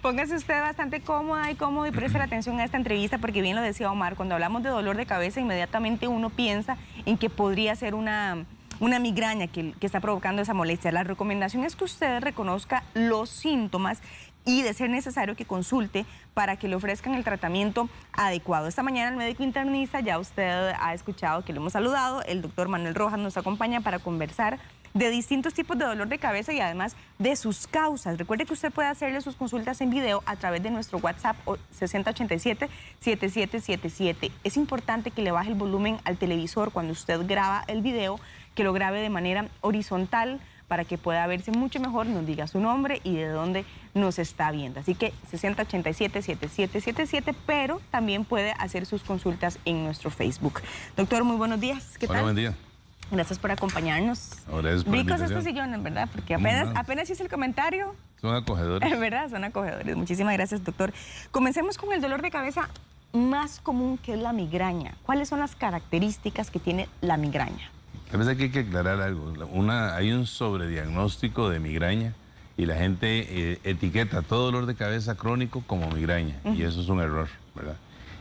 Póngase usted bastante cómoda y cómodo y preste atención a esta entrevista porque bien lo decía Omar, cuando hablamos de dolor de cabeza inmediatamente uno piensa en que podría ser una migraña que está provocando esa molestia. La recomendación es que usted reconozca los síntomas y de ser necesario que consulte para que le ofrezcan el tratamiento adecuado. Esta mañana el médico internista, ya usted ha escuchado que lo hemos saludado, el doctor Manuel Rojas nos acompaña para conversar de distintos tipos de dolor de cabeza y además de sus causas. Recuerde que usted puede hacerle sus consultas en video a través de nuestro WhatsApp 6087-7777. Es importante que le baje el volumen al televisor cuando usted graba el video, que lo grabe de manera horizontal para que pueda verse mucho mejor, nos diga su nombre y de dónde nos está viendo. Así que 6087-7777, pero también puede hacer sus consultas en nuestro Facebook. Doctor, muy buenos días. ¿Qué tal? Buen día. Gracias por acompañarnos. Ricos estos sillones, ¿verdad? Porque apenas hice el comentario. Son acogedores. Es verdad, son acogedores. Muchísimas gracias, doctor. Comencemos con el dolor de cabeza más común, que es la migraña. ¿Cuáles son las características que tiene la migraña? A veces hay que aclarar algo. Hay un sobrediagnóstico de migraña y la gente etiqueta todo dolor de cabeza crónico como migraña. Y eso es un error, ¿verdad?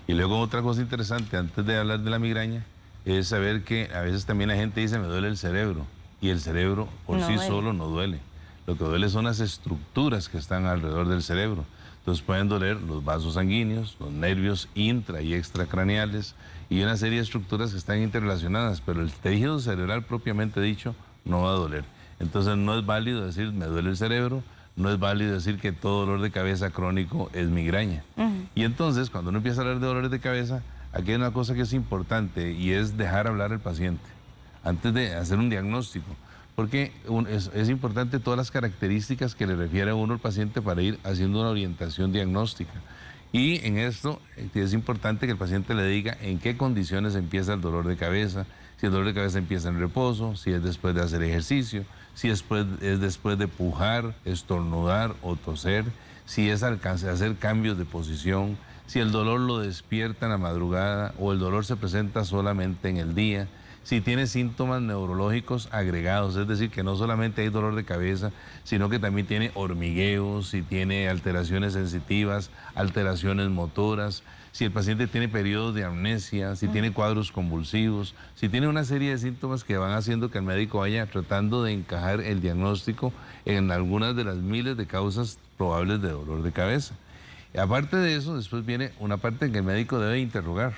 Y luego otra cosa interesante, antes de hablar de la migraña, es saber que a veces también la gente dice me duele el cerebro. Y el cerebro por sí solo no duele. Lo que duele son las estructuras que están alrededor del cerebro. Entonces pueden doler los vasos sanguíneos, los nervios intra y extracraneales y una serie de estructuras que están interrelacionadas, pero el tejido cerebral propiamente dicho no va a doler. Entonces no es válido decir me duele el cerebro, no es válido decir que todo dolor de cabeza crónico es migraña. Y entonces cuando uno empieza a hablar de dolores de cabeza, aquí hay una cosa que es importante y es dejar hablar al paciente antes de hacer un diagnóstico. Porque es importante todas las características que le refiere a uno el paciente para ir haciendo una orientación diagnóstica. Y en esto es importante que el paciente le diga en qué condiciones empieza el dolor de cabeza, si el dolor de cabeza empieza en reposo, si es después de hacer ejercicio, si es después de pujar, estornudar o toser, si es al hacer cambios de posición, si el dolor lo despierta en la madrugada o el dolor se presenta solamente en el día, si tiene síntomas neurológicos agregados, es decir, que no solamente hay dolor de cabeza, sino que también tiene hormigueos, si tiene alteraciones sensitivas, alteraciones motoras, si el paciente tiene periodos de amnesia, si tiene cuadros convulsivos, si tiene una serie de síntomas que van haciendo que el médico vaya tratando de encajar el diagnóstico en algunas de las miles de causas probables de dolor de cabeza. Y aparte de eso, después viene una parte en que el médico debe interrogar.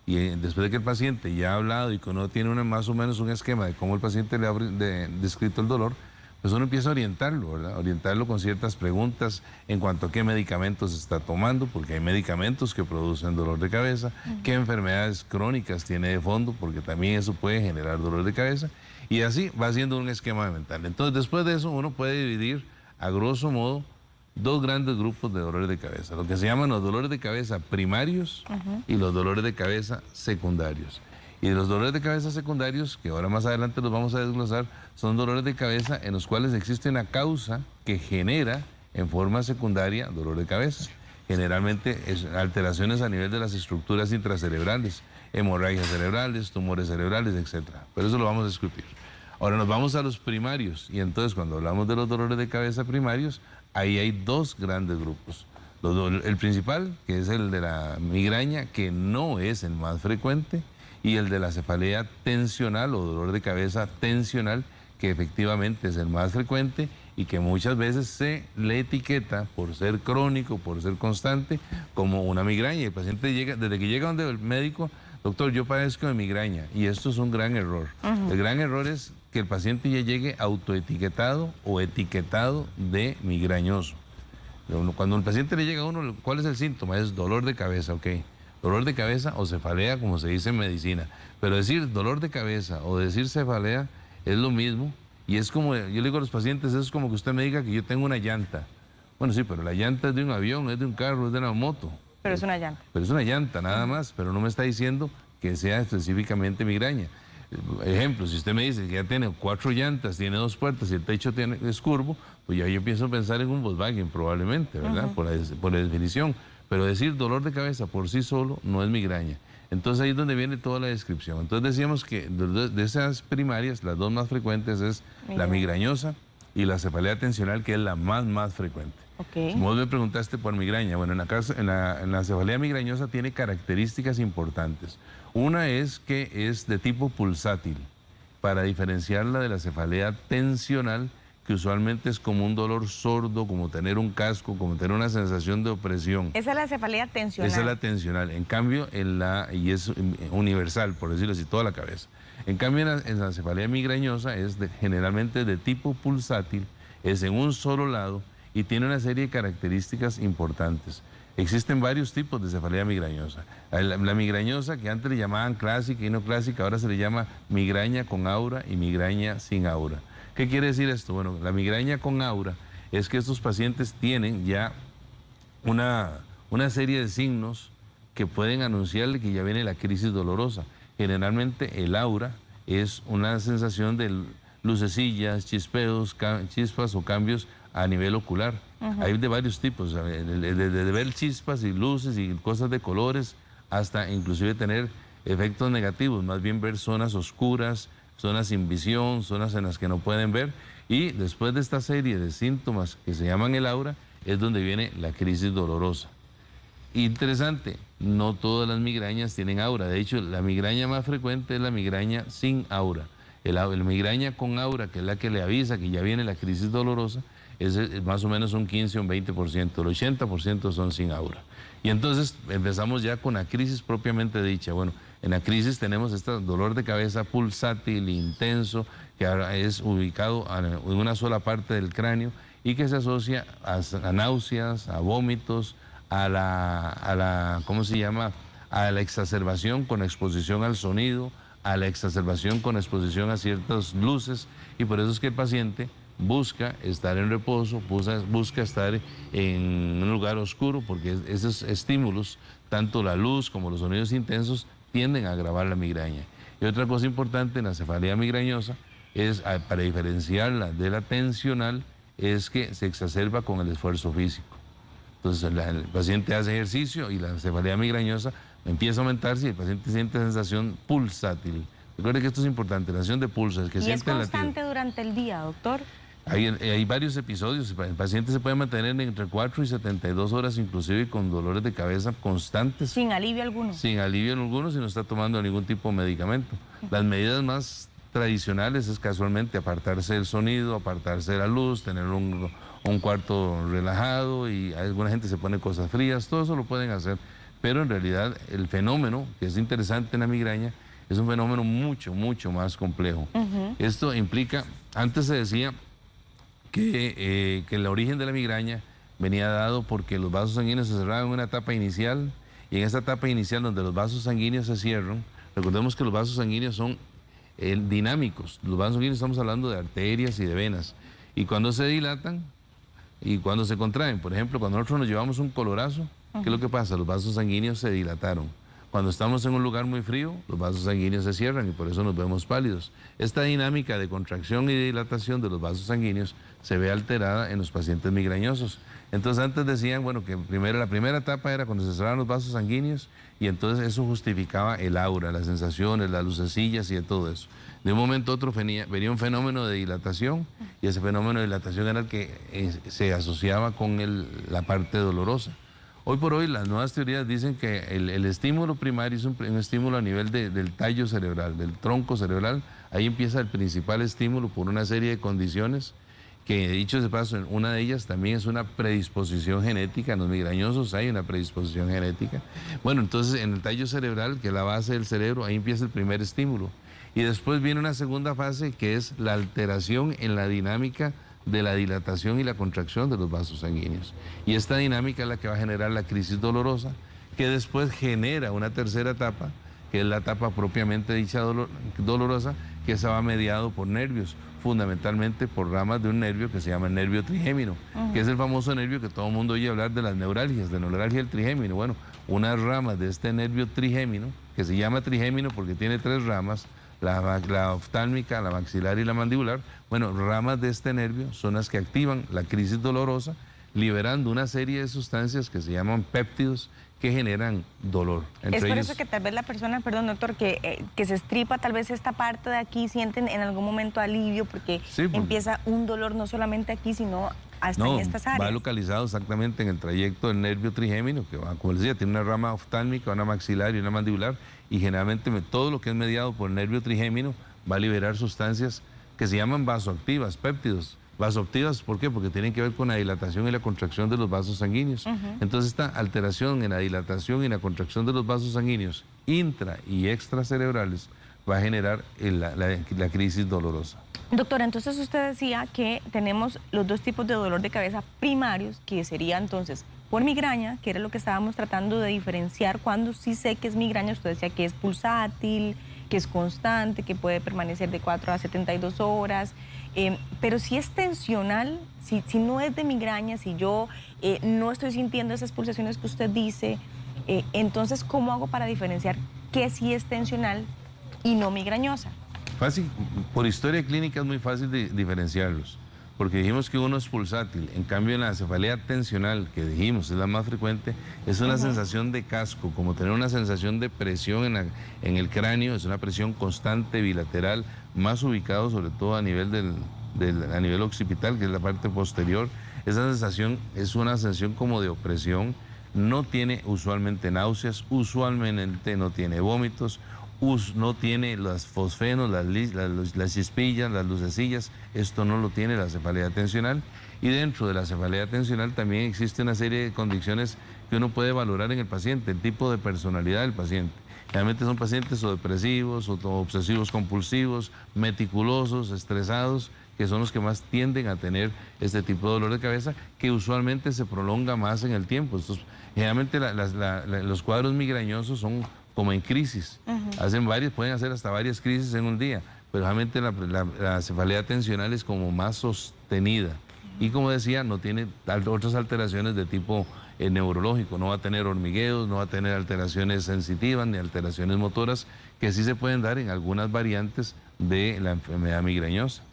Y después de que el paciente ya ha hablado y que uno tiene más o menos un esquema de cómo el paciente le ha descrito el dolor, pues uno empieza a orientarlo, ¿verdad? Orientarlo con ciertas preguntas en cuanto a qué medicamentos está tomando, porque hay medicamentos que producen dolor de cabeza, qué enfermedades crónicas tiene de fondo, porque también eso puede generar dolor de cabeza, y así va haciendo un esquema mental. Entonces, después de eso, uno puede dividir, a grosso modo, dos grandes grupos de dolores de cabeza, lo que se llaman los dolores de cabeza primarios y los dolores de cabeza secundarios. Y los dolores de cabeza secundarios, que ahora más adelante los vamos a desglosar, son dolores de cabeza en los cuales existe una causa que genera en forma secundaria dolor de cabeza. Generalmente es alteraciones a nivel de las estructuras intracerebrales, hemorragias cerebrales, tumores cerebrales, etc. Pero eso lo vamos a discutir. Ahora nos vamos a los primarios y entonces cuando hablamos de los dolores de cabeza primarios, ahí hay dos grandes grupos. El principal, que es el de la migraña, que no es el más frecuente, y el de la cefalea tensional o dolor de cabeza tensional, que efectivamente es el más frecuente y que muchas veces se le etiqueta por ser crónico, por ser constante, como una migraña. Y el paciente llega, desde que llega donde el médico, doctor, yo padezco de migraña, y esto es un gran error. El gran error es que el paciente ya llegue autoetiquetado o etiquetado de migrañoso. Cuando el paciente le llega a uno, ¿cuál es el síntoma? Es dolor de cabeza, ok. Dolor de cabeza o cefalea, como se dice en medicina. Pero decir dolor de cabeza o decir cefalea es lo mismo. Y es como, yo le digo a los pacientes, eso es como que usted me diga que yo tengo una llanta. Bueno, sí, pero la llanta es de un avión, es de un carro, es de una moto. Pero es una llanta. Pero es una llanta, nada más. Pero no me está diciendo que sea específicamente migraña. Ejemplo, si usted me dice que ya tiene 4 llantas, tiene 2 puertas y el techo es curvo, pues ya yo empiezo a pensar en un Volkswagen probablemente, ¿verdad? Por la definición. Pero decir dolor de cabeza por sí solo no es migraña. Entonces ahí es donde viene toda la descripción. Entonces decíamos que de esas primarias, las dos más frecuentes es la migrañosa y la cefalea tensional, que es la más frecuente. Okay. Vos me preguntaste por migraña. Bueno, en la cefalea migrañosa tiene características importantes. Una es que es de tipo pulsátil, para diferenciarla de la cefalea tensional, que usualmente es como un dolor sordo, como tener un casco, como tener una sensación de opresión. Esa es la cefalea tensional. Esa es la tensional. En cambio, y es universal, por decirlo así, toda la cabeza. En cambio, en la cefalea migrañosa es generalmente de tipo pulsátil, es en un solo lado y tiene una serie de características importantes. Existen varios tipos de cefalea migrañosa. La migrañosa, que antes le llamaban clásica y no clásica, ahora se le llama migraña con aura y migraña sin aura. ¿Qué quiere decir esto? Bueno, la migraña con aura es que estos pacientes tienen ya una serie de signos que pueden anunciarle que ya viene la crisis dolorosa. Generalmente el aura es una sensación de lucecillas, chispeos, chispas o cambios a nivel ocular. Hay de varios tipos, de ver chispas y luces y cosas de colores, hasta inclusive tener efectos negativos, más bien ver zonas oscuras, zonas sin visión, zonas en las que no pueden ver. Y después de esta serie de síntomas que se llaman el aura, es donde viene la crisis dolorosa. Interesante, no todas las migrañas tienen aura. De hecho, la migraña más frecuente es la migraña sin aura. La migraña con aura, que es la que le avisa que ya viene la crisis dolorosa, es más o menos un 15 o un 20%. El 80% son sin aura. Y entonces empezamos ya con la crisis propiamente dicha. Bueno, en la crisis tenemos este dolor de cabeza pulsátil, intenso, que ahora es ubicado en una sola parte del cráneo y que se asocia a náuseas, a vómitos, a la ¿cómo se llama? A la exacerbación con exposición al sonido, a la exacerbación con exposición a ciertas luces, y por eso es que el paciente busca estar en reposo, busca estar en un lugar oscuro, porque esos estímulos, tanto la luz como los sonidos intensos, tienden a agravar la migraña. Y otra cosa importante en la cefalea migrañosa es, para diferenciarla de la tensional, es que se exacerba con el esfuerzo físico. Entonces el paciente hace ejercicio y la cefalea migrañosa empieza a aumentarse y el paciente siente sensación pulsátil. Recuerde que esto es importante, la sensación de pulso. Es que ¿Y es constante durante el día, doctor? Hay varios episodios. El paciente se puede mantener entre 4 y 72 horas, inclusive con dolores de cabeza constantes. ¿Sin alivio alguno? Sin alivio alguno, si no está tomando ningún tipo de medicamento. Las medidas más tradicionales es casualmente apartarse del sonido, apartarse de la luz, tener un cuarto relajado, y alguna gente se pone cosas frías, todo eso lo pueden hacer. Pero en realidad el fenómeno, que es interesante en la migraña, es un fenómeno mucho más complejo. Esto implica, antes se decía que el origen de la migraña venía dado porque los vasos sanguíneos se cerraban en una etapa inicial, y en esa etapa inicial donde los vasos sanguíneos se cierran, recordemos que los vasos sanguíneos son dinámicos. Los vasos sanguíneos, estamos hablando de arterias y de venas, y cuando se dilatan y cuando se contraen, por ejemplo, cuando nosotros nos llevamos un colorazo, ¿qué es lo que pasa? Los vasos sanguíneos se dilataron. Cuando estamos en un lugar muy frío, los vasos sanguíneos se cierran y por eso nos vemos pálidos. Esta dinámica de contracción y dilatación de los vasos sanguíneos se ve alterada en los pacientes migrañosos. Entonces antes decían, bueno, que la primera etapa era cuando se cerraban los vasos sanguíneos, y entonces eso justificaba el aura, las sensaciones, las lucecillas y de todo eso. De un momento a otro venía un fenómeno de dilatación, y ese fenómeno de dilatación era el que se asociaba con la parte dolorosa. Hoy por hoy las nuevas teorías dicen que el estímulo primario es un estímulo a nivel del tallo cerebral, del tronco cerebral. Ahí empieza el principal estímulo por una serie de condiciones que, dicho de paso, una de ellas también es una predisposición genética. En los migrañosos hay una predisposición genética. Bueno, entonces en el tallo cerebral, que es la base del cerebro, ahí empieza el primer estímulo. Y después viene una segunda fase, que es la alteración en la dinámica de la dilatación y la contracción de los vasos sanguíneos. Y esta dinámica es la que va a generar la crisis dolorosa, que después genera una tercera etapa, que es la etapa propiamente dicha dolorosa, que esa va mediado por nervios, fundamentalmente por ramas de un nervio que se llama el nervio trigémino, que es el famoso nervio que todo el mundo oye hablar de las neuralgias, de neuralgia del trigémino. Bueno, unas ramas de este nervio trigémino, que se llama trigémino porque tiene 3 ramas, la oftálmica, la maxilar y la mandibular. Bueno, ramas de este nervio son las que activan la crisis dolorosa, liberando una serie de sustancias que se llaman péptidos que generan dolor. Es por eso que tal vez la persona, perdón doctor, que se estripa tal vez esta parte de aquí, sienten en algún momento alivio porque empieza un dolor no solamente aquí, sino hasta en estas áreas. Va localizado exactamente en el trayecto del nervio trigémino, que va, como les decía, tiene una rama oftálmica, una maxilar y una mandibular, y generalmente todo lo que es mediado por el nervio trigémino va a liberar sustancias que se llaman vasoactivas, péptidos. Vasoactivas, ¿por qué? Porque tienen que ver con la dilatación y la contracción de los vasos sanguíneos. Entonces, esta alteración en la dilatación y la contracción de los vasos sanguíneos intra y extracerebrales va a generar la crisis dolorosa. Doctora, entonces usted decía que tenemos los dos tipos de dolor de cabeza primarios, que sería entonces por migraña, que era lo que estábamos tratando de diferenciar cuando sí sé que es migraña. Usted decía que es pulsátil, que es constante, que puede permanecer de 4 a 72 horas, pero si es tensional, si no es de migraña, si yo no estoy sintiendo esas pulsaciones que usted dice, entonces, ¿cómo hago para diferenciar que sí es tensional y no migrañosa? Fácil, por historia clínica es muy fácil de diferenciarlos, porque dijimos que uno es pulsátil, en cambio en la cefalea tensional, que dijimos es la más frecuente, es una sensación de casco, como tener una sensación de presión en el cráneo, es una presión constante, bilateral, más ubicado sobre todo a nivel a nivel occipital, que es la parte posterior. Esa sensación es una sensación como de opresión, no tiene usualmente náuseas, usualmente no tiene vómitos, no tiene los fosfenos, las chispillas, las lucecillas, esto no lo tiene la cefalea tensional. Y dentro de la cefalea tensional también existe una serie de condiciones que uno puede valorar en el paciente, el tipo de personalidad del paciente. Realmente son pacientes o depresivos, o obsesivos compulsivos, meticulosos, estresados, que son los que más tienden a tener este tipo de dolor de cabeza, que usualmente se prolonga más en el tiempo. Generalmente los cuadros migrañosos son como en crisis, pueden hacer hasta varias crisis en un día, pero realmente la cefalea tensional es como más sostenida. Y como decía, no tiene otras alteraciones de tipo neurológico, no va a tener hormigueos, no va a tener alteraciones sensitivas ni alteraciones motoras, que sí se pueden dar en algunas variantes de la enfermedad migrañosa.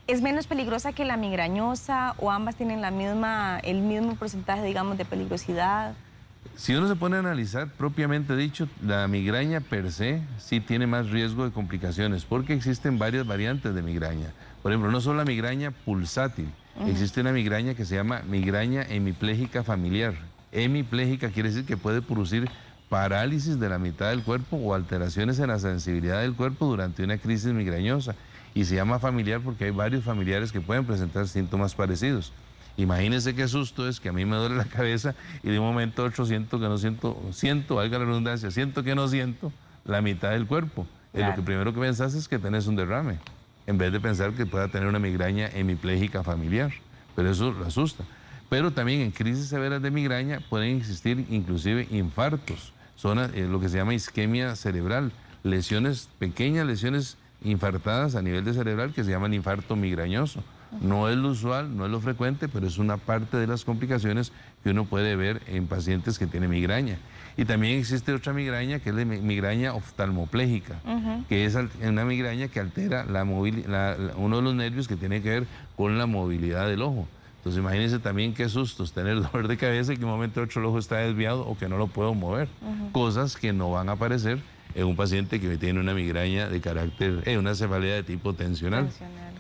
¿Es menos peligrosa que la migrañosa o ambas tienen el mismo porcentaje, digamos, de peligrosidad? Si uno se pone a analizar, propiamente dicho, la migraña per se sí tiene más riesgo de complicaciones, porque existen varias variantes de migraña. Por ejemplo, no solo la migraña pulsátil, existe una migraña que se llama migraña hemipléjica familiar. Hemipléjica quiere decir que puede producir parálisis de la mitad del cuerpo o alteraciones en la sensibilidad del cuerpo durante una crisis migrañosa. Y se llama familiar porque hay varios familiares que pueden presentar síntomas parecidos. Imagínense qué susto es que a mí me duele la cabeza y de un momento a otro siento que no siento, valga la redundancia, siento que no siento la mitad del cuerpo. Claro. Lo que primero que pensás es que tenés un derrame, en vez de pensar que pueda tener una migraña hemipléjica familiar, pero eso lo asusta. Pero también en crisis severas de migraña pueden existir inclusive infartos, lo que se llama isquemia cerebral, pequeñas lesiones infartadas a nivel de cerebral que se llaman infarto migrañoso. No es lo usual, no es lo frecuente, pero es una parte de las complicaciones que uno puede ver en pacientes que tienen migraña. Y también existe otra migraña que es la migraña oftalmopléjica, que es una migraña que altera uno de los nervios que tiene que ver con la movilidad del ojo. Entonces imagínense también qué sustos tener dolor de cabeza y que en un momento otro el ojo está desviado o que no lo puedo mover. Cosas que no van a aparecer en un paciente que tiene una migraña de carácter, una cefalea de tipo tensional.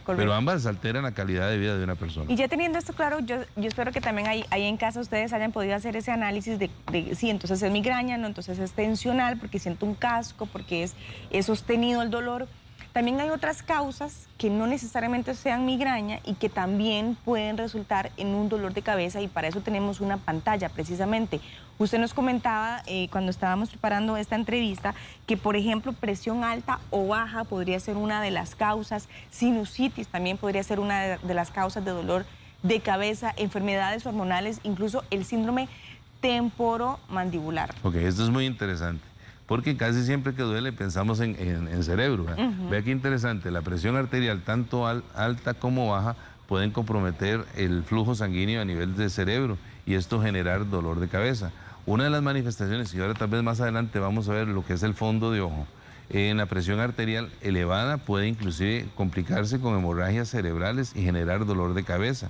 Pero ambas alteran la calidad de vida de una persona. Y ya teniendo esto claro, yo espero que también ahí en casa ustedes hayan podido hacer ese análisis de sí, entonces es migraña, no, entonces es tensional, porque siento un casco, porque es sostenido el dolor. También hay otras causas que no necesariamente sean migraña y que también pueden resultar en un dolor de cabeza, y para eso tenemos una pantalla precisamente. Usted nos comentaba cuando estábamos preparando esta entrevista que, por ejemplo, presión alta o baja podría ser una de las causas, sinusitis también podría ser una de las causas de dolor de cabeza, enfermedades hormonales, incluso el síndrome temporomandibular. Ok, esto es muy interesante, porque casi siempre que duele pensamos en cerebro. Vea qué interesante, la presión arterial tanto alta como baja pueden comprometer el flujo sanguíneo a nivel de cerebro y esto generar dolor de cabeza. Una de las manifestaciones, y ahora tal vez más adelante vamos a ver lo que es el fondo de ojo, en la presión arterial elevada puede inclusive complicarse con hemorragias cerebrales y generar dolor de cabeza.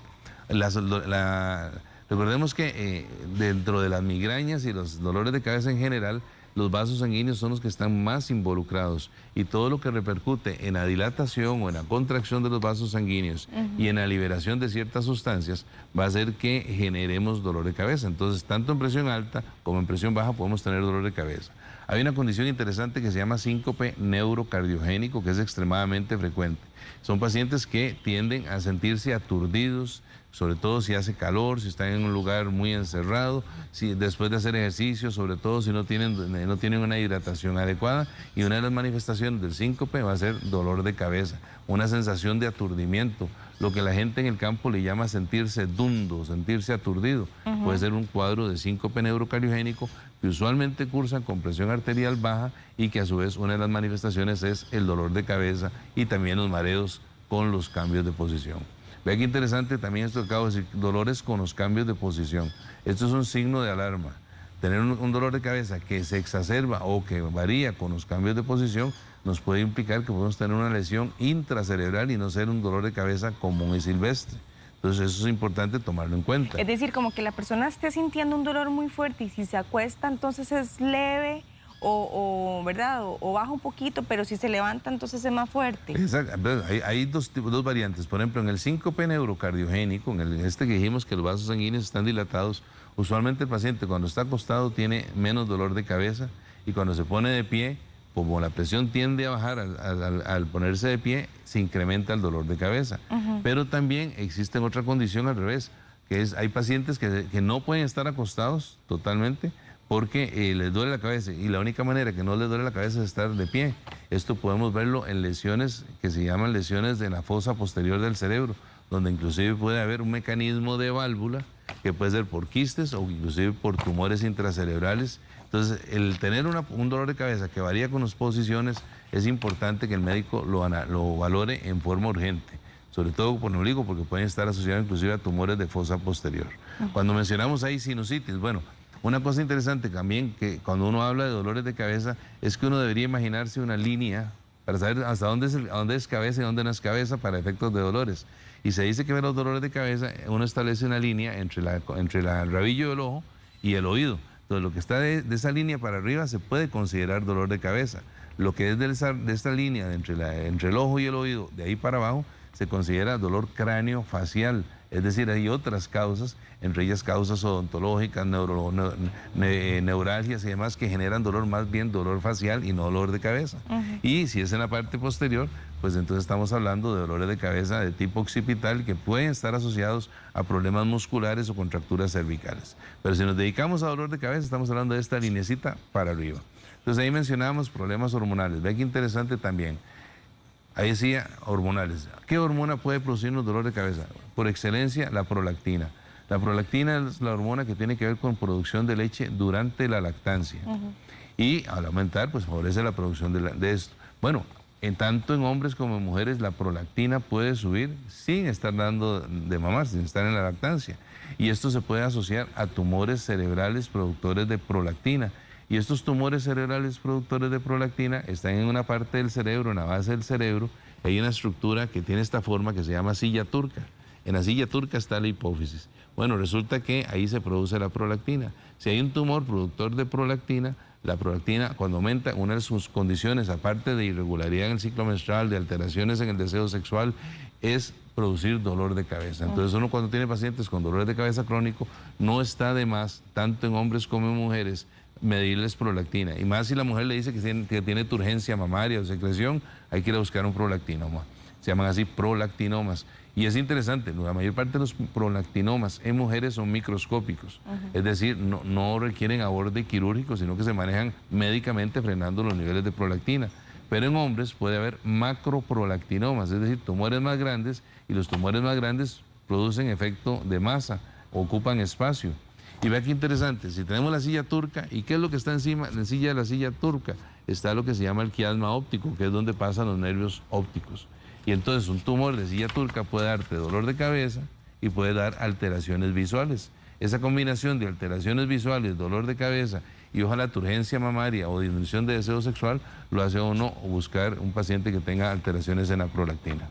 Recordemos que dentro de las migrañas y los dolores de cabeza en general, los vasos sanguíneos son los que están más involucrados y todo lo que repercute en la dilatación o en la contracción de los vasos sanguíneos y en la liberación de ciertas sustancias va a hacer que generemos dolor de cabeza. Entonces, tanto en presión alta como en presión baja podemos tener dolor de cabeza. Hay una condición interesante que se llama síncope neurocardiogénico, que es extremadamente frecuente. Son pacientes que tienden a sentirse aturdidos, sobre todo si hace calor, si están en un lugar muy encerrado, si después de hacer ejercicio, sobre todo si no tienen una hidratación adecuada, y una de las manifestaciones del síncope va a ser dolor de cabeza, una sensación de aturdimiento, lo que la gente en el campo le llama sentirse dundo, sentirse aturdido. Puede ser un cuadro de síncope neurocardiogénico que usualmente cursan con presión arterial baja y que a su vez una de las manifestaciones es el dolor de cabeza y también los mareos con los cambios de posición. Vea qué interesante también esto que acabo de decir, dolores con los cambios de posición. Esto es un signo de alarma. Tener un dolor de cabeza que se exacerba o que varía con los cambios de posición nos puede implicar que podemos tener una lesión intracerebral y no ser un dolor de cabeza común y silvestre. Entonces eso es importante tomarlo en cuenta. Es decir, como que la persona esté sintiendo un dolor muy fuerte y si se acuesta entonces es leve ¿verdad? O baja un poquito, pero si se levanta entonces es más fuerte. Exacto. Hay dos variantes. Por ejemplo, en el síncope neurocardiogénico, en este que dijimos que los vasos sanguíneos están dilatados, usualmente el paciente cuando está acostado tiene menos dolor de cabeza y cuando se pone de pie, como la presión tiende a bajar al ponerse de pie, se incrementa el dolor de cabeza. Pero también existe otra condición al revés, que es hay pacientes que no pueden estar acostados totalmente porque les duele la cabeza y la única manera que no les duele la cabeza es estar de pie. Esto podemos verlo en lesiones que se llaman lesiones de la fosa posterior del cerebro, donde inclusive puede haber un mecanismo de válvula que puede ser por quistes o inclusive por tumores intracerebrales. Entonces, el tener un dolor de cabeza que varía con las posiciones, es importante que el médico lo valore en forma urgente, sobre todo por neurológico, porque pueden estar asociados inclusive a tumores de fosa posterior. Cuando mencionamos ahí sinusitis, bueno, una cosa interesante también que cuando uno habla de dolores de cabeza es que uno debería imaginarse una línea para saber hasta dónde es cabeza y dónde no es cabeza para efectos de dolores. Y se dice que en los dolores de cabeza uno establece una línea entre el rabillo del ojo y el oído. Entonces, lo que está de esa línea para arriba se puede considerar dolor de cabeza. Lo que es de esta línea entre el ojo y el oído, de ahí para abajo, se considera dolor cráneo-facial. Es decir, hay otras causas, entre ellas causas odontológicas, neuralgias y demás, que generan dolor, más bien dolor facial y no dolor de cabeza. Y si es en la parte posterior, pues entonces estamos hablando de dolores de cabeza de tipo occipital que pueden estar asociados a problemas musculares o contracturas cervicales. Pero si nos dedicamos a dolor de cabeza, estamos hablando de esta linecita para arriba. Entonces ahí mencionábamos problemas hormonales. Ve qué interesante también. Ahí decía hormonales. ¿Qué hormona puede producirnos dolor de cabeza? Por excelencia, la prolactina. La prolactina es la hormona que tiene que ver con producción de leche durante la lactancia. Y al aumentar, pues favorece la producción de esto. Bueno, tanto en hombres como en mujeres, la prolactina puede subir sin estar dando de mamar, sin estar en la lactancia. Y esto se puede asociar a tumores cerebrales productores de prolactina. Y estos tumores cerebrales productores de prolactina están en una parte del cerebro, en la base del cerebro. Hay una estructura que tiene esta forma que se llama silla turca. En la silla turca está la hipófisis. Bueno, resulta que ahí se produce la prolactina. Si hay un tumor productor de prolactina, la prolactina cuando aumenta, una de sus condiciones, aparte de irregularidad en el ciclo menstrual, de alteraciones en el deseo sexual, es producir dolor de cabeza. Entonces uno cuando tiene pacientes con dolores de cabeza crónico, no está de más, tanto en hombres como en mujeres, medirles prolactina. Y más si la mujer le dice que tiene turgencia mamaria o secreción, hay que ir a buscar un prolactinoma. Se llaman así prolactinomas. Y es interesante, la mayor parte de los prolactinomas en mujeres son microscópicos. Es decir, no requieren aborde quirúrgico, sino que se manejan médicamente frenando los niveles de prolactina. Pero en hombres puede haber macroprolactinomas, es decir, tumores más grandes, y los tumores más grandes producen efecto de masa, ocupan espacio. Y vea qué interesante, si tenemos la silla turca, ¿y qué es lo que está encima de la silla turca? Está lo que se llama el quiasma óptico, que es donde pasan los nervios ópticos. Y entonces un tumor de silla turca puede darte dolor de cabeza y puede dar alteraciones visuales. Esa combinación de alteraciones visuales, dolor de cabeza y ojalá turgencia mamaria o disminución de deseo sexual, lo hace a uno buscar un paciente que tenga alteraciones en la prolactina.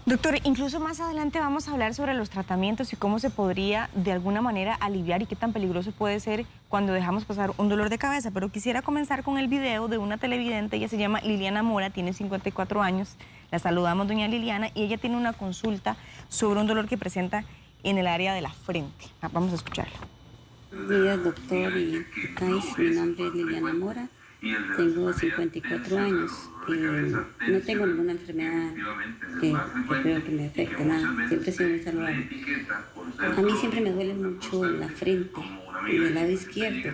Doctor, incluso más adelante vamos a hablar sobre los tratamientos y cómo se podría de alguna manera aliviar y qué tan peligroso puede ser cuando dejamos pasar un dolor de cabeza, pero quisiera comenzar con el video de una televidente. Ella se llama Liliana Mora, tiene 54 años, la saludamos doña Liliana, y ella tiene una consulta sobre un dolor que presenta en el área de la frente. Vamos a escucharla. Buenos días, doctor y Tais. Mi nombre es Liliana Mora, tengo 54 años. No tengo ninguna enfermedad que creo que me afecte, nada. Siempre he sido muy saludable. A mí siempre me duele mucho la frente, del lado izquierdo.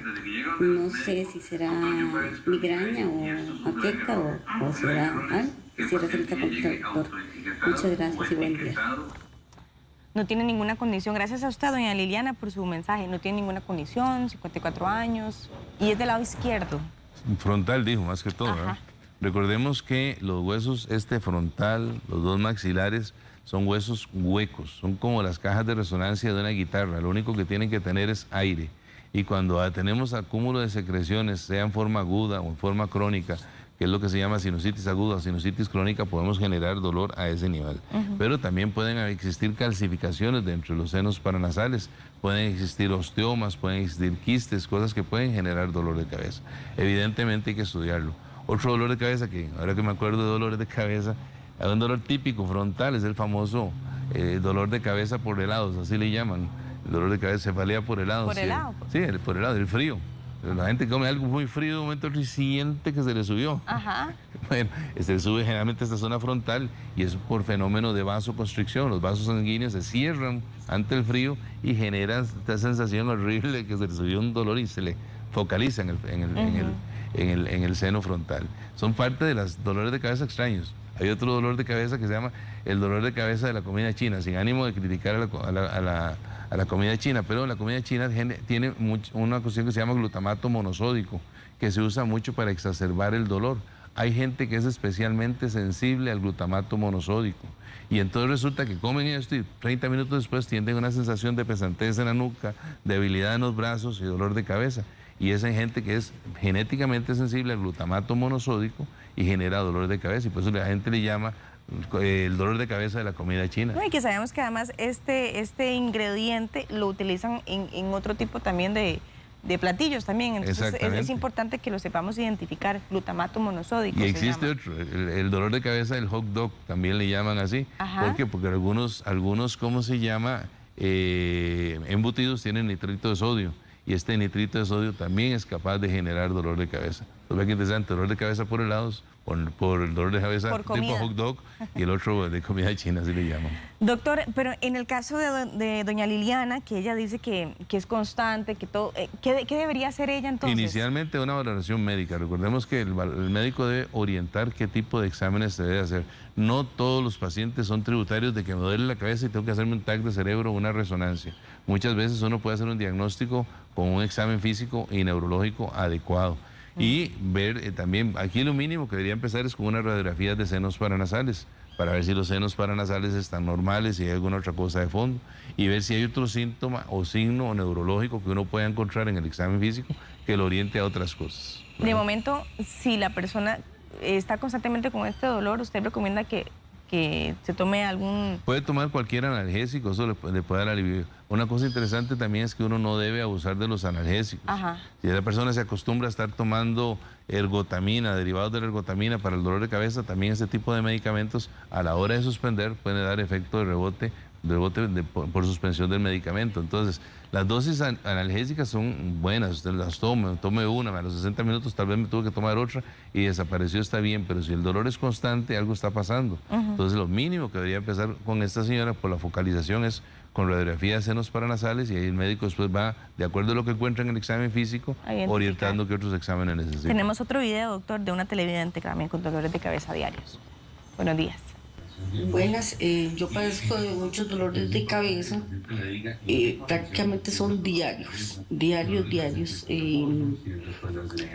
No sé si será migraña o jaqueca o será algo. Quisiera hacer esta consulta, doctor. Muchas gracias y buen día. No tiene ninguna condición. Gracias a usted, doña Liliana, por su mensaje. No tiene ninguna condición, 54 años, y es del lado izquierdo. Frontal, dijo, más que todo, ¿verdad? Recordemos que los huesos frontal, los dos maxilares, son huesos huecos, son como las cajas de resonancia de una guitarra. Lo único que tienen que tener es aire. Y cuando tenemos acúmulo de secreciones, sea en forma aguda o en forma crónica, que es lo que se llama sinusitis aguda o sinusitis crónica, podemos generar dolor a ese nivel. Pero también pueden existir calcificaciones dentro de los senos paranasales, pueden existir osteomas, pueden existir quistes, cosas que pueden generar dolor de cabeza. Evidentemente hay que estudiarlo. Otro dolor de cabeza, que ahora que me acuerdo de dolores de cabeza, hay un dolor típico frontal, es el famoso dolor de cabeza por helados, así le llaman. El dolor de cabeza, cefalea por helados. ¿Por helado? Sí, por helado, el frío. La gente come algo muy frío, de un momento y siente que se le subió. Bueno, se sube generalmente a esta zona frontal y es por fenómeno de vasoconstricción. Los vasos sanguíneos se cierran ante el frío y generan esta sensación horrible de que se le subió un dolor y se le focaliza en el seno frontal. Son parte de los dolores de cabeza extraños. Hay otro dolor de cabeza que se llama el dolor de cabeza de la comida china, sin ánimo de criticar a la comida china, pero la comida china tiene una cuestión que se llama glutamato monosódico, que se usa mucho para exacerbar el dolor. Hay gente que es especialmente sensible al glutamato monosódico, y entonces resulta que comen esto y 30 minutos después tienen una sensación de pesantez en la nuca, debilidad en los brazos y dolor de cabeza. Y es en gente que es genéticamente sensible al glutamato monosódico y genera dolor de cabeza, y por eso la gente le llama el dolor de cabeza de la comida china. No, y que sabemos que además este ingrediente lo utilizan en otro tipo también de platillos también. Entonces es importante que lo sepamos identificar, glutamato monosódico. Y existe otro, el dolor de cabeza del hot dog, también le llaman así. ¿Por qué? Porque algunos ¿cómo se llama? Embutidos tienen nitrito de sodio. Y este nitrito de sodio también es capaz de generar dolor de cabeza. Entonces, qué interesante, dolor de cabeza por helados, por el dolor de cabeza tipo hot dog, y el otro de comida china, así le llaman. Doctor, pero en el caso de doña Liliana, que ella dice que es constante, que todo, ¿qué debería hacer ella entonces? Inicialmente una valoración médica. Recordemos que el médico debe orientar qué tipo de exámenes se debe hacer. No todos los pacientes son tributarios de que me duele la cabeza y tengo que hacerme un TAC de cerebro o una resonancia. Muchas veces uno puede hacer un diagnóstico con un examen físico y neurológico adecuado. Y ver también, aquí lo mínimo que debería empezar es con una radiografía de senos paranasales, para ver si los senos paranasales están normales, si hay alguna otra cosa de fondo, y ver si hay otro síntoma o signo neurológico que uno pueda encontrar en el examen físico que lo oriente a otras cosas. De momento, si la persona está constantemente con este dolor, ¿usted recomienda que se tome algún...? Puede tomar cualquier analgésico, eso le puede dar alivio. Una cosa interesante también es que uno no debe abusar de los analgésicos. Si la persona se acostumbra a estar tomando ergotamina, derivados de la ergotamina para el dolor de cabeza, también ese tipo de medicamentos a la hora de suspender puede dar efecto de rebote por suspensión del medicamento. Entonces, las dosis analgésicas son buenas, usted las tome una, a los 60 minutos tal vez me tuve que tomar otra y desapareció, está bien, pero si el dolor es constante, algo está pasando. Entonces, lo mínimo que debería empezar con esta señora por la focalización es con radiografía de senos paranasales, y ahí el médico después va, de acuerdo a lo que encuentra en el examen físico, orientando qué otros exámenes necesita. Tenemos otro video, doctor, de una televidente también con dolores de cabeza diarios. Buenos días. Buenas, yo padezco de muchos dolores de cabeza, prácticamente son diarios.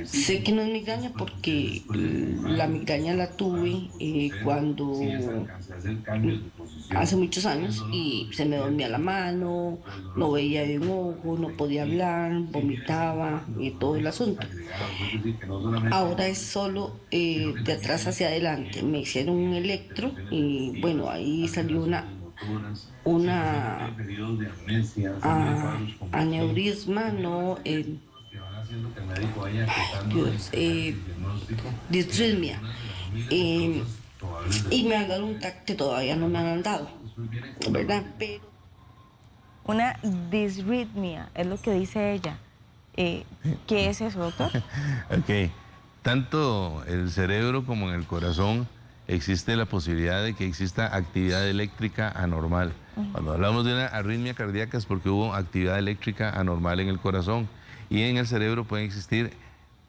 Sé que no es migraña porque la migraña la tuve cuando hace muchos años y se me dormía la mano, no veía de un ojo, no podía hablar, vomitaba y todo el asunto. Ahora es solo de atrás hacia adelante. Me hicieron un electro y y bueno, ahí salió aneurisma, no, disritmia. Y me han dado un TAC que todavía no me han dado, ¿verdad? Pero... Una disritmia, es lo que dice ella. ¿Qué es eso, doctor? Ok. Tanto el cerebro como en el corazón existe la posibilidad de que exista actividad eléctrica anormal. Cuando hablamos de una arritmia cardíaca es porque hubo actividad eléctrica anormal en el corazón. Y en el cerebro pueden existir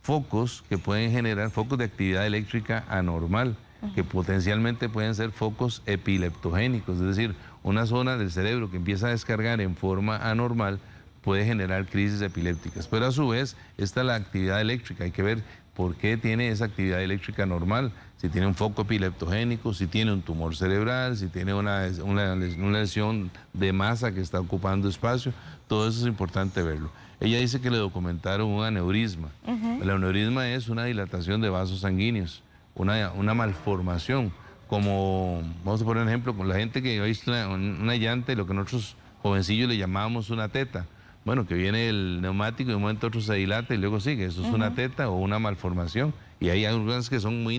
focos que pueden generar focos de actividad eléctrica anormal, que potencialmente pueden ser focos epileptogénicos, es decir, una zona del cerebro que empieza a descargar en forma anormal puede generar crisis epilépticas. Pero a su vez, esta es la actividad eléctrica, hay que ver por qué tiene esa actividad eléctrica normal, si tiene un foco epileptogénico, si tiene un tumor cerebral, si tiene una lesión de masa que está ocupando espacio, todo eso es importante verlo. Ella dice que le documentaron un aneurisma. El aneurisma es una dilatación de vasos sanguíneos, una malformación, como, vamos a poner un ejemplo, con la gente que ha visto una llanta y lo que nosotros jovencillos le llamábamos una teta. Bueno, que viene el neumático y de un momento a otro se dilata y luego sigue. Eso es una teta o una malformación. Y hay algunas que son muy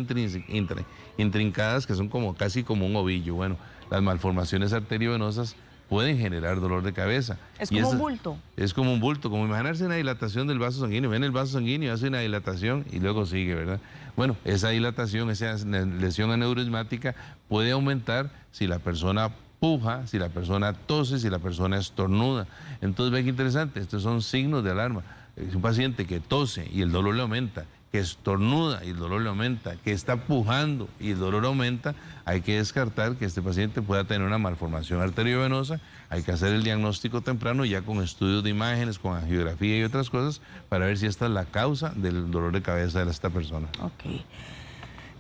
intrincadas, que son casi como un ovillo. Bueno, las malformaciones arteriovenosas pueden generar dolor de cabeza. Es como un bulto. Es como un bulto, como imaginarse una dilatación del vaso sanguíneo. Ven el vaso sanguíneo, hace una dilatación y luego sigue, ¿verdad? Bueno, esa dilatación, esa lesión aneurismática puede aumentar si la persona puja, si la persona tose, si la persona estornuda. Entonces, ve que interesante, estos son signos de alarma. Es un paciente que tose y el dolor le aumenta, que estornuda y el dolor le aumenta, que está pujando y el dolor aumenta, hay que descartar que este paciente pueda tener una malformación arteriovenosa, hay que hacer el diagnóstico temprano ya con estudios de imágenes, con angiografía y otras cosas, para ver si esta es la causa del dolor de cabeza de esta persona. Ok.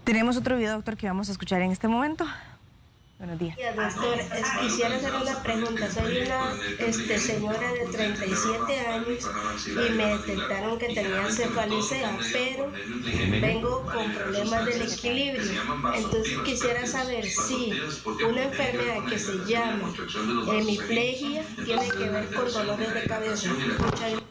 Tenemos otro video, doctor, que vamos a escuchar en este momento. Buenos días. Doctor, quisiera hacer una pregunta. Soy una señora de 37 años y me detectaron que tenía cefalicea, pero vengo con problemas del equilibrio. Entonces quisiera saber si una enfermedad que se llama hemiplegia tiene que ver con dolores de cabeza. Muchas gracias.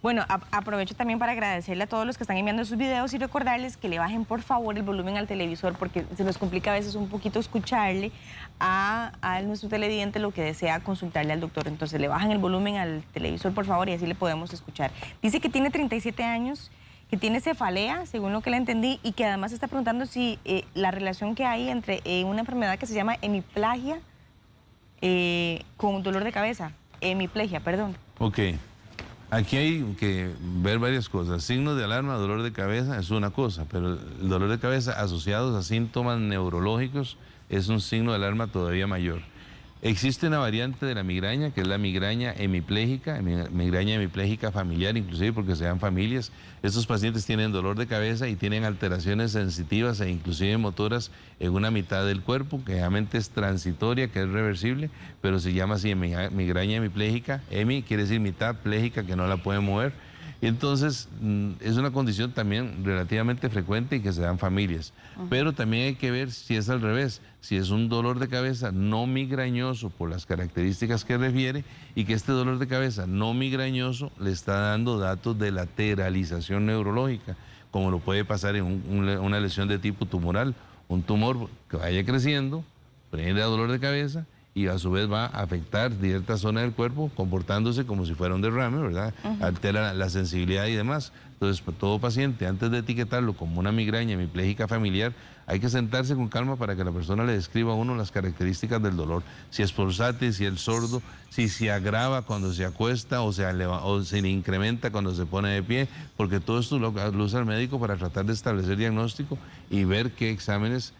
Bueno, aprovecho también para agradecerle a todos los que están enviando sus videos y recordarles que le bajen por favor el volumen al televisor porque se nos complica a veces un poquito escucharle a nuestro televidente lo que desea consultarle al doctor. Entonces le bajan el volumen al televisor por favor y así le podemos escuchar. Dice que tiene 37 años, que tiene cefalea, según lo que le entendí, y que además está preguntando si la relación que hay entre una enfermedad que se llama hemiplegia con dolor de cabeza. Hemiplegia, perdón. Ok. Aquí hay que ver varias cosas. Signos de alarma, dolor de cabeza es una cosa, pero el dolor de cabeza asociados a síntomas neurológicos es un signo de alarma todavía mayor. Existe una variante de la migraña, que es la migraña hemipléjica familiar, inclusive porque se dan familias. Estos pacientes tienen dolor de cabeza y tienen alteraciones sensitivas e inclusive motoras en una mitad del cuerpo, que realmente es transitoria, que es reversible, pero se llama así migraña hemipléjica. Hemi quiere decir mitad, pléjica, que no la puede mover. Y entonces es una condición también relativamente frecuente y que se dan familias. Pero también hay que ver si es al revés, si es un dolor de cabeza no migrañoso por las características que refiere y que este dolor de cabeza no migrañoso le está dando datos de lateralización neurológica, como lo puede pasar en una lesión de tipo tumoral. Un tumor que vaya creciendo, prende a dolor de cabeza y a su vez va a afectar cierta zona del cuerpo, comportándose como si fuera un derrame, ¿verdad? Altera la sensibilidad y demás. Entonces, todo paciente, antes de etiquetarlo como una migraña hemipléjica familiar, hay que sentarse con calma para que la persona le describa a uno las características del dolor. Si es pulsante, si es sordo, si se agrava cuando se acuesta o se le incrementa cuando se pone de pie, porque todo esto lo usa el médico para tratar de establecer diagnóstico y ver qué exámenes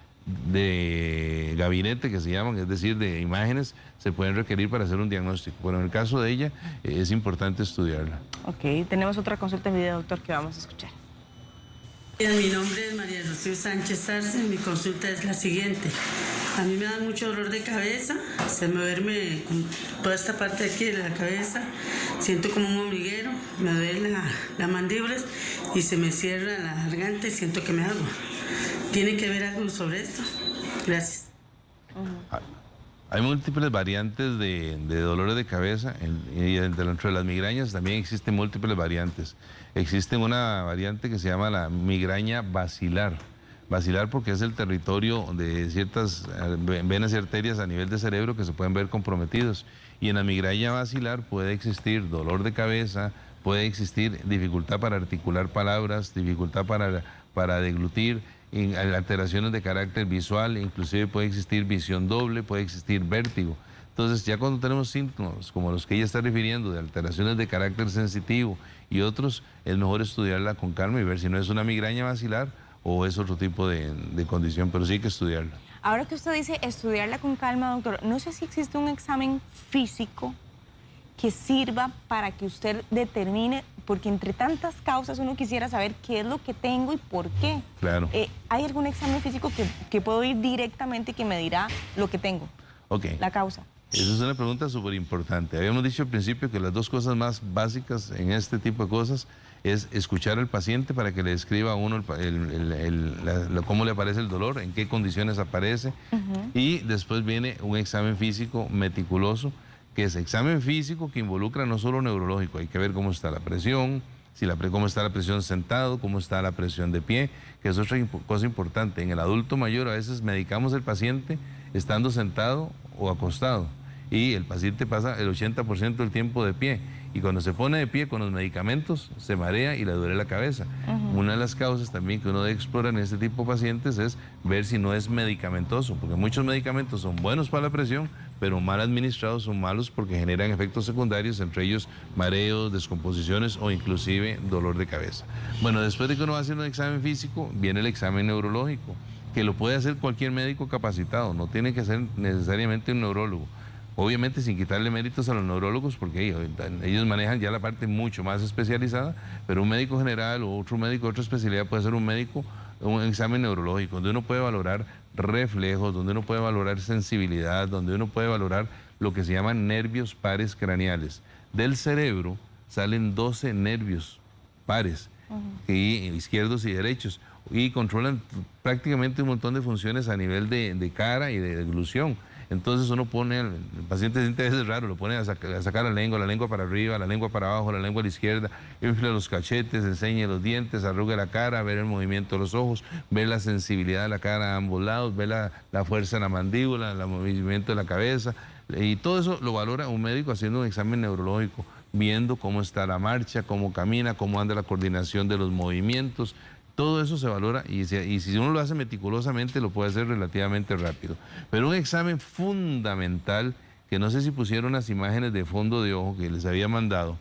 de gabinete que se llaman, es decir, de imágenes, se pueden requerir para hacer un diagnóstico. Bueno, en el caso de ella es importante estudiarla. Ok, tenemos otra consulta en video, doctor, que vamos a escuchar. Mi nombre es María Rocío Sánchez Arce, mi consulta es la siguiente. A mí me da mucho dolor de cabeza, se me duerme toda esta parte de aquí de la cabeza, siento como un hormiguero, me duele la mandíbula y se me cierra la garganta y siento que me hago. ¿Tiene que ver algo sobre esto? Gracias. Hay múltiples variantes de dolores de cabeza y dentro de las migrañas también existen múltiples variantes. Existe una variante que se llama la migraña basilar. Basilar porque es el territorio de ciertas venas y arterias a nivel de cerebro que se pueden ver comprometidos. Y en la migraña basilar puede existir dolor de cabeza, puede existir dificultad para articular palabras, dificultad para deglutir, alteraciones de carácter visual, inclusive puede existir visión doble, puede existir vértigo. Entonces, ya cuando tenemos síntomas como los que ella está refiriendo, de alteraciones de carácter sensitivo y otros, es mejor estudiarla con calma y ver si no es una migraña basilar o es otro tipo de condición, pero sí hay que estudiarla. Ahora que usted dice estudiarla con calma, doctor, no sé si existe un examen físico que sirva para que usted determine, porque entre tantas causas uno quisiera saber qué es lo que tengo y por qué. Claro. ¿Hay algún examen físico que puedo ir directamente que me dirá lo que tengo? Ok. La causa. Esa es una pregunta súper importante. Habíamos dicho al principio que las dos cosas más básicas en este tipo de cosas es escuchar al paciente para que le describa a uno cómo le aparece el dolor, en qué condiciones aparece, y después viene un examen físico meticuloso, que es examen físico que involucra no solo neurológico, hay que ver cómo está la presión, cómo está la presión sentado, cómo está la presión de pie, que es otra cosa importante. En el adulto mayor a veces medicamos al paciente estando sentado o acostado, y el paciente pasa el 80% del tiempo de pie, y cuando se pone de pie con los medicamentos se marea y le duele la cabeza. Una de las causas también que uno debe explorar en este tipo de pacientes es ver si no es medicamentoso, porque muchos medicamentos son buenos para la presión, pero mal administrados son malos porque generan efectos secundarios, entre ellos mareos, descomposiciones o inclusive dolor de cabeza. Bueno, después de que uno va a hacer un examen físico, viene el examen neurológico, que lo puede hacer cualquier médico capacitado, no tiene que ser necesariamente un neurólogo. Obviamente sin quitarle méritos a los neurólogos, porque ellos manejan ya la parte mucho más especializada, pero un médico general o otro médico de otra especialidad puede ser un examen neurológico, donde uno puede valorar reflejos, donde uno puede valorar sensibilidad, donde uno puede valorar lo que se llaman nervios pares craneales. Del cerebro salen 12 nervios pares, izquierdos y derechos, y controlan prácticamente un montón de funciones a nivel de cara y de deglución. Entonces uno pone, el paciente se siente a veces raro, lo pone a sacar la lengua para arriba, la lengua para abajo, la lengua a la izquierda, infla los cachetes, enseña los dientes, arruga la cara, ver el movimiento de los ojos, ver la sensibilidad de la cara a ambos lados, ver la fuerza en la mandíbula, el movimiento de la cabeza, y todo eso lo valora un médico haciendo un examen neurológico, viendo cómo está la marcha, cómo camina, cómo anda la coordinación de los movimientos. Todo eso se valora y si uno lo hace meticulosamente lo puede hacer relativamente rápido. Pero un examen fundamental, que no sé si pusieron las imágenes de fondo de ojo que les había mandado,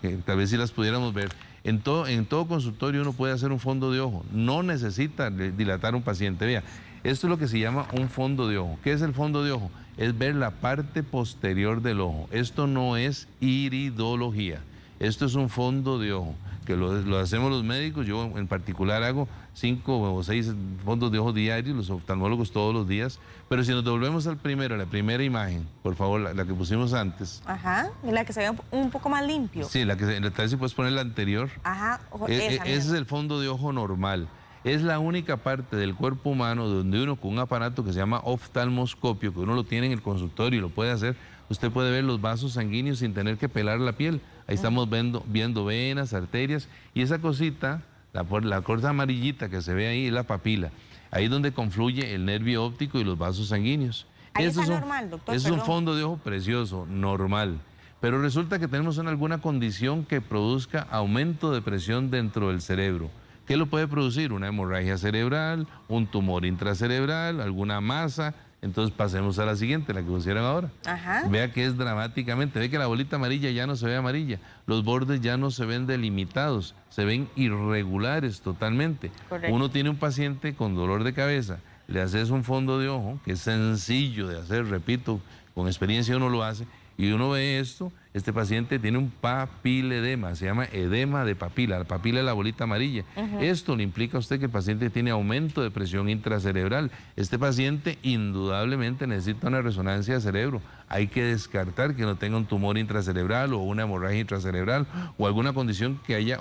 que tal vez si las pudiéramos ver. En todo consultorio uno puede hacer un fondo de ojo, no necesita dilatar un paciente. Vea, esto es lo que se llama un fondo de ojo. ¿Qué es el fondo de ojo? Es ver la parte posterior del ojo. Esto no es iridología, esto es un fondo de ojo, que lo hacemos los médicos. Yo en particular hago 5 o 6 fondos de ojo diarios, los oftalmólogos todos los días. Pero si nos devolvemos a la primera imagen, por favor, la que pusimos antes. Ajá, la que se ve un poco más limpio. Sí, tal vez si puedes poner la anterior. Ajá, ese es el fondo de ojo normal. Es la única parte del cuerpo humano donde uno con un aparato que se llama oftalmoscopio, que uno lo tiene en el consultorio y lo puede hacer, usted puede ver los vasos sanguíneos sin tener que pelar la piel. Ahí estamos viendo venas, arterias, y esa cosita, la cosa amarillita que se ve ahí, es la papila. Ahí es donde confluye el nervio óptico y los vasos sanguíneos. Ahí está normal, doctor. Es un fondo de ojo precioso, normal. Pero resulta que tenemos alguna condición que produzca aumento de presión dentro del cerebro. ¿Qué lo puede producir? Una hemorragia cerebral, un tumor intracerebral, alguna masa. Entonces pasemos a la siguiente, la que pusieron ahora. Ajá. Vea que es dramáticamente, ve que la bolita amarilla ya no se ve amarilla, los bordes ya no se ven delimitados, se ven irregulares totalmente. Correcto. Uno tiene un paciente con dolor de cabeza, le haces un fondo de ojo, que es sencillo de hacer, repito, con experiencia uno lo hace, y uno ve esto este paciente tiene un papiledema, se llama edema de papila, la papila es la bolita amarilla. Esto le implica a usted que el paciente tiene aumento de presión intracerebral. Este paciente indudablemente necesita una resonancia de cerebro. Hay que descartar que no tenga un tumor intracerebral o una hemorragia intracerebral o alguna condición que haya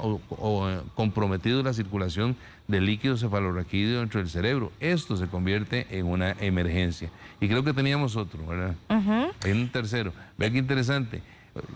comprometido la circulación del líquido cefalorraquídeo dentro del cerebro. Esto se convierte en una emergencia. Y creo que teníamos otro, ¿verdad? Hay un tercero. Vea qué interesante.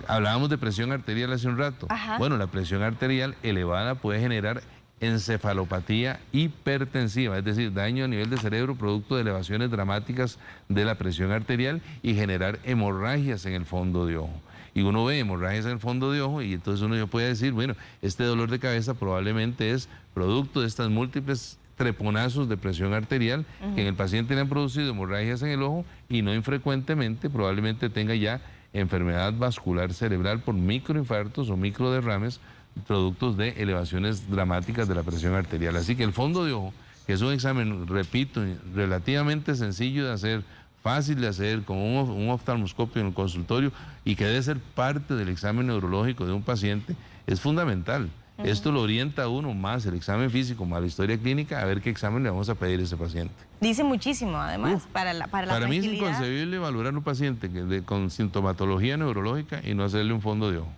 Hablábamos de presión arterial hace un rato. Bueno, la presión arterial elevada puede generar encefalopatía hipertensiva, es decir, daño a nivel de cerebro producto de elevaciones dramáticas de la presión arterial y generar hemorragias en el fondo de ojo. Y uno ve hemorragias en el fondo de ojo y entonces uno ya puede decir, bueno, este dolor de cabeza probablemente es producto de estas múltiples treponazos de presión arterial que en el paciente le han producido hemorragias en el ojo y no infrecuentemente probablemente tenga ya enfermedad vascular cerebral por microinfartos o microderrames productos de elevaciones dramáticas de la presión arterial. Así que el fondo de ojo, que es un examen, repito, relativamente sencillo de hacer, fácil de hacer, con un oftalmoscopio en el consultorio y que debe ser parte del examen neurológico de un paciente, es fundamental. Esto lo orienta a uno más el examen físico, más la historia clínica, a ver qué examen le vamos a pedir a ese paciente. Dice muchísimo, además, para la Para mí es inconcebible valorar a un paciente con sintomatología neurológica y no hacerle un fondo de ojo.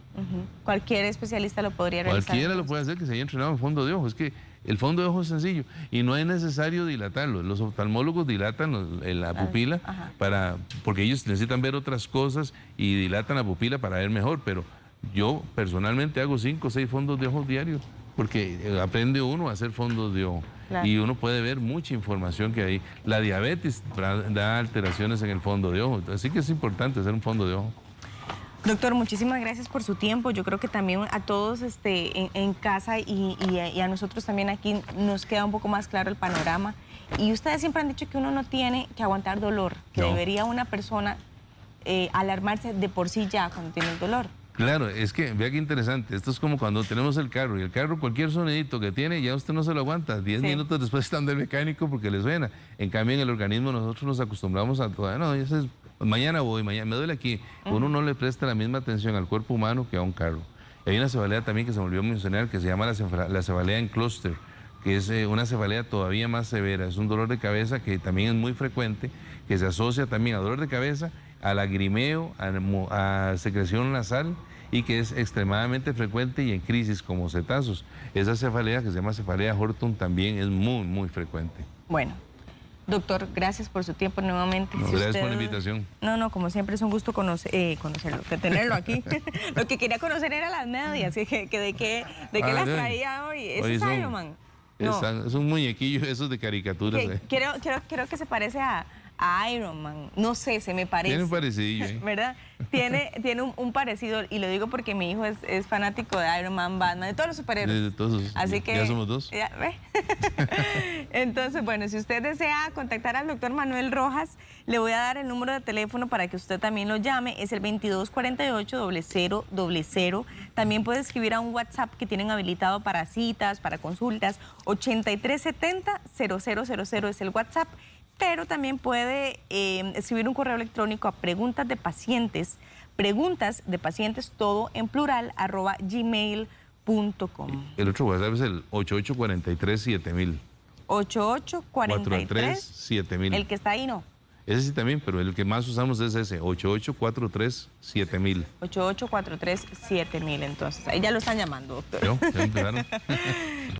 Cualquier especialista lo podría realizar. Cualquiera lo puede hacer que se haya entrenado en fondo de ojo. Es que el fondo de ojo es sencillo y no es necesario dilatarlo. Los oftalmólogos dilatan la pupila porque ellos necesitan ver otras cosas y dilatan la pupila para ver mejor, pero yo personalmente hago 5 o 6 fondos de ojos diarios porque aprende uno a hacer fondos de ojo y uno puede ver mucha información que hay. La diabetes da alteraciones en el fondo de ojo, así que es importante hacer un fondo de ojo. Doctor, muchísimas gracias por su tiempo. Yo creo que también a todos en casa y a nosotros también aquí nos queda un poco más claro el panorama. Y ustedes siempre han dicho que uno no tiene que aguantar dolor, que debería una persona alarmarse de por sí ya cuando tiene el dolor. Claro, es que vea qué interesante, esto es como cuando tenemos el carro y el carro cualquier sonidito que tiene ya usted no se lo aguanta, 10 minutos después está donde el mecánico porque le suena. En cambio en el organismo nosotros nos acostumbramos a todo, no, mañana voy, mañana me duele aquí. Uno no le presta la misma atención al cuerpo humano que a un carro. Hay una cefalea también que se me olvidó mencionar que se llama la cefalea en clúster, que es una cefalea todavía más severa, es un dolor de cabeza que también es muy frecuente, que se asocia también a dolor de cabeza, a lagrimeo, a secreción nasal y que es extremadamente frecuente y en crisis como cetazos. Esa cefalea que se llama cefalea Horton también es muy, muy frecuente. Bueno, doctor, gracias por su tiempo nuevamente. No, gracias por la invitación. No, como siempre es un gusto conocerlo, tenerlo aquí. Lo que quería conocer era las medias, de qué las traía hoy. ¿Eso es Iron Man? No. Es un muñequillo, esos de caricaturas. Creo que se parece a Iron Man, no sé, se me parece. Tiene un parecido, ¿verdad? Tiene un parecido, y lo digo porque mi hijo es fanático de Iron Man, Batman, de todos los superhéroes. De todos. Así que ya somos 2. Ya, ¿ve? Entonces, bueno, si usted desea contactar al doctor Manuel Rojas, le voy a dar el número de teléfono para que usted también lo llame, es el 2248-0000. También puede escribir a un WhatsApp que tienen habilitado para citas, para consultas, 8370-0000 es el WhatsApp. Pero también puede escribir un correo electrónico a preguntas de pacientes todo en plural, @gmail.com. El otro WhatsApp es el 8843-7000. 8843-7000. El que está ahí no. Ese sí también, pero el que más usamos es ese, 8843-7000. 8843-7000, entonces. Ahí ya lo están llamando, doctor. ¿Ya empezaron?